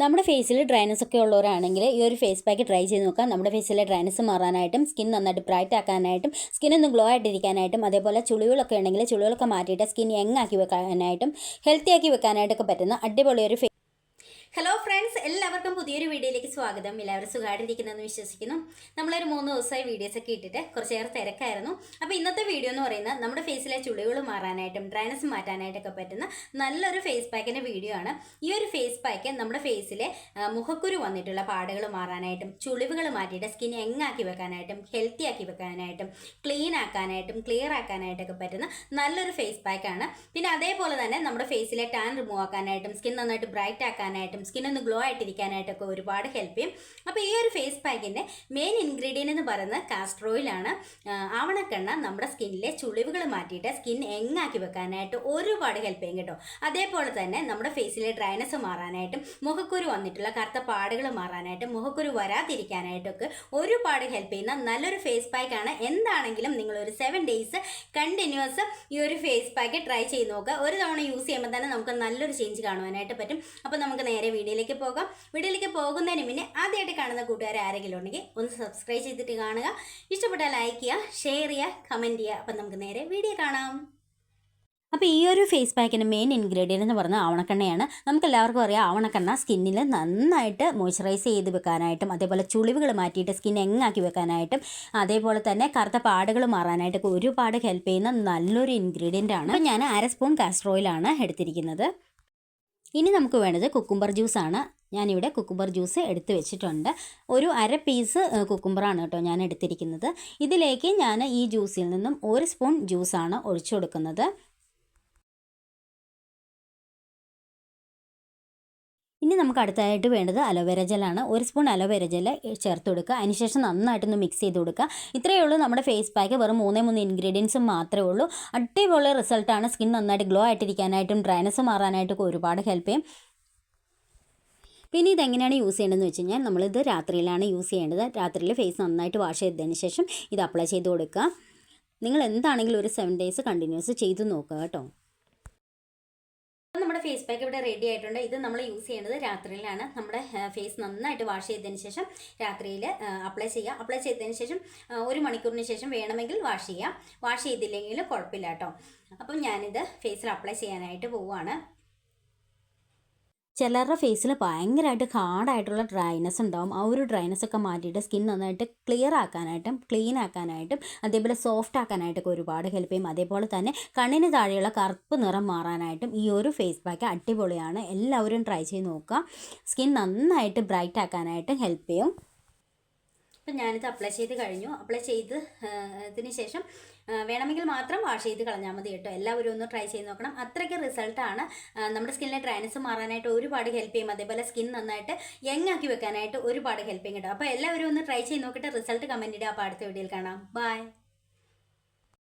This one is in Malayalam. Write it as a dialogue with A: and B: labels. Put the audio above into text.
A: നമ്മുടെ ഫേസിൽ ഡ്രൈനസ് ഒക്കെ ഉള്ളവരാണെങ്കിൽ ഈ ഒരു ഫേസ് പാക്ക് ട്രൈ ചെയ്ത് നോക്കാം. നമ്മുടെ ഫേസിലെ ഡ്രൈനസ് മാറാനായിട്ടും സ്കിൻ നന്നായിട്ട് ബ്രൈറ്റ് ആക്കാനായിട്ടും സ്കിന്നൊന്ന് ഗ്ലോ ആയിട്ടിരിക്കാനായിട്ടും അതേപോലെ ചുളികളൊക്കെ ഉണ്ടെങ്കിൽ ചുളികളൊക്കെ മാറ്റിയിട്ട് സ്കിൻ യങ് ആക്കി വെക്കാനായിട്ടും ഹെൽത്തി ആക്കി വെക്കാനായിട്ടൊക്കെ പറ്റുന്ന അടിപൊളി ഒരു ഹലോ ഫ്രണ്ട്സ്, എല്ലാവർക്കും പുതിയൊരു വീഡിയോയിലേക്ക് സ്വാഗതം. എല്ലാവരും സുഖമായിട്ടിരിക്കുന്നതെന്ന് വിശ്വസിക്കുന്നു. നമ്മളൊരു 3 ദിവസമായി വീഡിയോസൊക്കെ ഇട്ടിട്ട് കുറച്ചേറെ തിരക്കായിരുന്നു. അപ്പോൾ ഇന്നത്തെ വീഡിയോ എന്ന് പറയുന്നത് നമ്മുടെ ഫേസിലെ ചുളികൾ മാറാനായിട്ടും ഡ്രൈനസ് മാറ്റാനായിട്ടൊക്കെ പറ്റുന്ന നല്ലൊരു ഫേസ് പാക്കിൻ്റെ വീഡിയോ ആണ്. ഈ ഒരു ഫേസ് പാക്ക് നമ്മുടെ ഫേസിലെ മുഖക്കുരു വന്നിട്ടുള്ള പാടുകൾ മാറാനായിട്ടും ചുളിവുകൾ മാറ്റിയിട്ട് സ്കിൻ യങ്ങാക്കി വെക്കാനായിട്ടും ഹെൽത്തി ആക്കി വെക്കാനായിട്ടും ക്ലീൻ ആക്കാനായിട്ടും ക്ലിയർ ആക്കാനായിട്ടൊക്കെ പറ്റുന്ന നല്ലൊരു ഫേസ് പാക്കാണ്. പിന്നെ അതേപോലെ തന്നെ നമ്മുടെ ഫേസിലെ ടാൻ റിമൂവ് ആക്കാനായിട്ടും സ്കിൻ നന്നായിട്ട് ബ്രൈറ്റ് ആക്കാനായിട്ടും സ്കിന്നൊന്ന് ഗ്ലോ ആയിട്ടിരിക്കാനായിട്ടൊക്കെ ഒരുപാട് ഹെൽപ്പ് ചെയ്യും. അപ്പോൾ ഈ ഒരു ഫേസ് പാക്കിൻ്റെ മെയിൻ ഇൻഗ്രീഡിയൻ്റ് എന്ന് പറയുന്നത് കാസ്റ്റർ ഓയിലാണ്. ആവണക്കെണ്ണ നമ്മുടെ സ്കിന്നിലെ ചുളിവുകൾ മാറ്റിയിട്ട് സ്കിൻ യങ്ങാക്കി വെക്കാനായിട്ട് ഒരുപാട് ഹെൽപ്പ് ചെയ്യും കേട്ടോ. അതേപോലെ തന്നെ നമ്മുടെ ഫേസിലെ ഡ്രൈനസ് മാറാനായിട്ടും മുഖക്കുരു വന്നിട്ടുള്ള കറുത്ത പാടുകൾ മാറാനായിട്ടും മുഖക്കുരു വരാതിരിക്കാനായിട്ടൊക്കെ ഒരുപാട് ഹെൽപ്പ് ചെയ്യുന്ന നല്ലൊരു ഫേസ് പാക്കാണ്. എന്താണെങ്കിലും നിങ്ങളൊരു 7 days കണ്ടിന്യൂസ് ഈ ഒരു ഫേസ് പാക്ക് ട്രൈ ചെയ്ത് നോക്കുക. ഒരു തവണ യൂസ് ചെയ്യുമ്പോൾ തന്നെ നമുക്ക് നല്ലൊരു ചേഞ്ച് കാണുവാനായിട്ട് പറ്റും. അപ്പോൾ നമുക്ക് നേരെ വീഡിയോയിലേക്ക് പോകാം. വീഡിയോയിലേക്ക് പോകുന്നതിന് മുന്നേ ആദ്യമായിട്ട് കാണുന്ന കൂട്ടുകാർ ആരെങ്കിലും ഉണ്ടെങ്കിൽ ഒന്ന് സബ്സ്ക്രൈബ് ചെയ്തിട്ട് കാണുക. ഇഷ്ടപ്പെട്ടാൽ ലൈക്ക് ചെയ്യുക, ഷെയർ ചെയ്യുക, കമൻറ്റ് ചെയ്യുക. അപ്പം നമുക്ക് നേരെ വീഡിയോ കാണാം. അപ്പോൾ ഈ ഒരു ഫേസ് പാക്കിൻ്റെ മെയിൻ ഇൻഗ്രീഡിയൻ്റ് എന്ന് പറഞ്ഞാൽ ആവണക്കെണ്ണയാണ്. നമുക്കെല്ലാവർക്കും അറിയാം, ആവണക്കെണ്ണ സ്കിന്നിൽ നന്നായിട്ട് മോയ്സ്ചറൈസ് ചെയ്ത് വെക്കാനായിട്ടും അതേപോലെ ചുളിവുകൾ മാറ്റിയിട്ട് സ്കിൻ യങ്ങാക്കി വെക്കാനായിട്ടും അതേപോലെ തന്നെ കറുത്ത പാടുകൾ മാറാനായിട്ടൊക്കെ ഒരുപാട് ഹെൽപ്പ് ചെയ്യുന്ന നല്ലൊരു ഇൻഗ്രീഡിയൻ്റ് ആണ്. അപ്പോൾ ഞാൻ 1/2 സ്പൂൺ കാസ്റ്റർ ഓയിലാണ് എടുത്തിരിക്കുന്നത്. ഇനി നമുക്ക് വേണ്ടത് കുക്കുംബർ ജ്യൂസാണ്. ഞാനിവിടെ കുക്കുംബർ ജ്യൂസ് എടുത്ത് വെച്ചിട്ടുണ്ട്. ഒരു 1/2 പീസ് കുക്കുംബറാണ് കേട്ടോ ഞാൻ എടുത്തിരിക്കുന്നത്. ഇതിലേക്ക് ഞാൻ ഈ ജ്യൂസിൽ നിന്നും 1 സ്പൂൺ ജ്യൂസാണ് ഒഴിച്ചു കൊടുക്കുന്നത്. ഇനി നമുക്ക് അടുത്തായിട്ട് വേണ്ടത് അലോവേര ജെല്ലാണ്. 1 സ്പൂൺ അലോവേര ജെല്ല് ചേർത്ത് കൊടുക്കുക. അതിനുശേഷം നന്നായിട്ടൊന്ന് മിക്സ് ചെയ്ത് കൊടുക്കുക. ഇത്രയേ ഉള്ളൂ നമ്മുടെ ഫേസ് പാക്ക്. വെറും 3 ഇൻഗ്രീഡിയൻസ് മാത്രമേ ഉള്ളൂ. അടിപൊളി റിസൾട്ടാണ്. സ്കിൻ നന്നായിട്ട് ഗ്ലോ ആയിട്ടിരിക്കാനായിട്ടും ഡ്രൈനസ് മാറാനായിട്ടൊക്കെ ഒരുപാട് ഹെൽപ്പ് ചെയ്യും. പിന്നെ ഇതെങ്ങനെയാണ് യൂസ് ചെയ്യേണ്ടതെന്ന് വെച്ച് കഴിഞ്ഞാൽ നമ്മളിത് രാത്രിയിലാണ് യൂസ് ചെയ്യേണ്ടത്. രാത്രിയിൽ ഫേസ് നന്നായിട്ട് വാഷ് ചെയ്തതിന് ശേഷം ഇത് അപ്ലൈ ചെയ്ത് കൊടുക്കുക. നിങ്ങൾ എന്താണെങ്കിലും ഒരു 7 days കണ്ടിന്യൂസ് ചെയ്ത് നോക്കുക കേട്ടോ. നമ്മുടെ ഫേസ് പാക്ക് ഇവിടെ റെഡി ആയിട്ടുണ്ട്. ഇത് നമ്മൾ യൂസ് ചെയ്യേണ്ടത് രാത്രിയിലാണ്. നമ്മുടെ ഫേസ് നന്നായിട്ട് വാഷ് ചെയ്തതിന് ശേഷം രാത്രിയിൽ അപ്ലൈ ചെയ്യുക. അപ്ലൈ ചെയ്തതിന് ശേഷം 1 മണിക്കൂറിന് ശേഷം വേണമെങ്കിൽ വാഷ് ചെയ്യാം. വാഷ് ചെയ്തില്ലെങ്കിൽ കുഴപ്പമില്ല കേട്ടോ. അപ്പം ഞാനിത് ഫേസിൽ അപ്ലൈ ചെയ്യാനായിട്ട് പോവുകയാണ്. ചിലരുടെ ഫേസിൽ ഭയങ്കരമായിട്ട് ഹാർഡായിട്ടുള്ള ഡ്രൈനസ് ഉണ്ടാവും. ആ ഒരു ഡ്രൈനസ് ഒക്കെ മാറ്റിയിട്ട് സ്കിൻ നന്നായിട്ട് ക്ലിയർ ആക്കാനായിട്ടും ക്ലീൻ ആക്കാനായിട്ടും അതേപോലെ സോഫ്റ്റ് ആക്കാനായിട്ടൊക്കെ ഒരുപാട് ഹെൽപ്പ് ചെയ്യും. അതേപോലെ തന്നെ കണ്ണിന് താഴെയുള്ള കറുപ്പ് നിറം മാറാനായിട്ടും ഈ ഒരു ഫേസ് പാക്ക് അടിപൊളിയാണ്. എല്ലാവരും ട്രൈ ചെയ്ത് നോക്കുക. സ്കിൻ നന്നായിട്ട് ബ്രൈറ്റ് ആക്കാനായിട്ട് ഹെൽപ്പ് ചെയ്യും. അപ്പം ഞാനിത് അപ്ലൈ ചെയ്ത് കഴിഞ്ഞു. അപ്ലൈ ചെയ്തതിന് ശേഷം വേണമെങ്കിൽ മാത്രം വാഷ് ചെയ്ത് കളഞ്ഞാൽ മതി കേട്ടോ. എല്ലാവരും ഒന്ന് ട്രൈ ചെയ്ത് നോക്കണം. അത്രയ്ക്ക് റിസൾട്ടാണ്. നമ്മുടെ സ്കിന്നിലെ ഡ്രൈനസ് മാറാനായിട്ട് ഒരുപാട് ഹെൽപ്പ് ചെയ്യും. അതേപോലെ സ്കിൻ നന്നായിട്ട് യങ് ആക്കി വെക്കാനായിട്ട് ഒരുപാട് ഹെൽപ്പ് ചെയ്യും കേട്ടോ. അപ്പോൾ എല്ലാവരും ഒന്ന് ട്രൈ ചെയ്ത് നോക്കിയിട്ട് റിസൾട്ട് കമൻറ്റ് ഇടുക. അപ്പോൾ അടുത്ത വീഡിയോയിൽ കാണാം. ബൈ.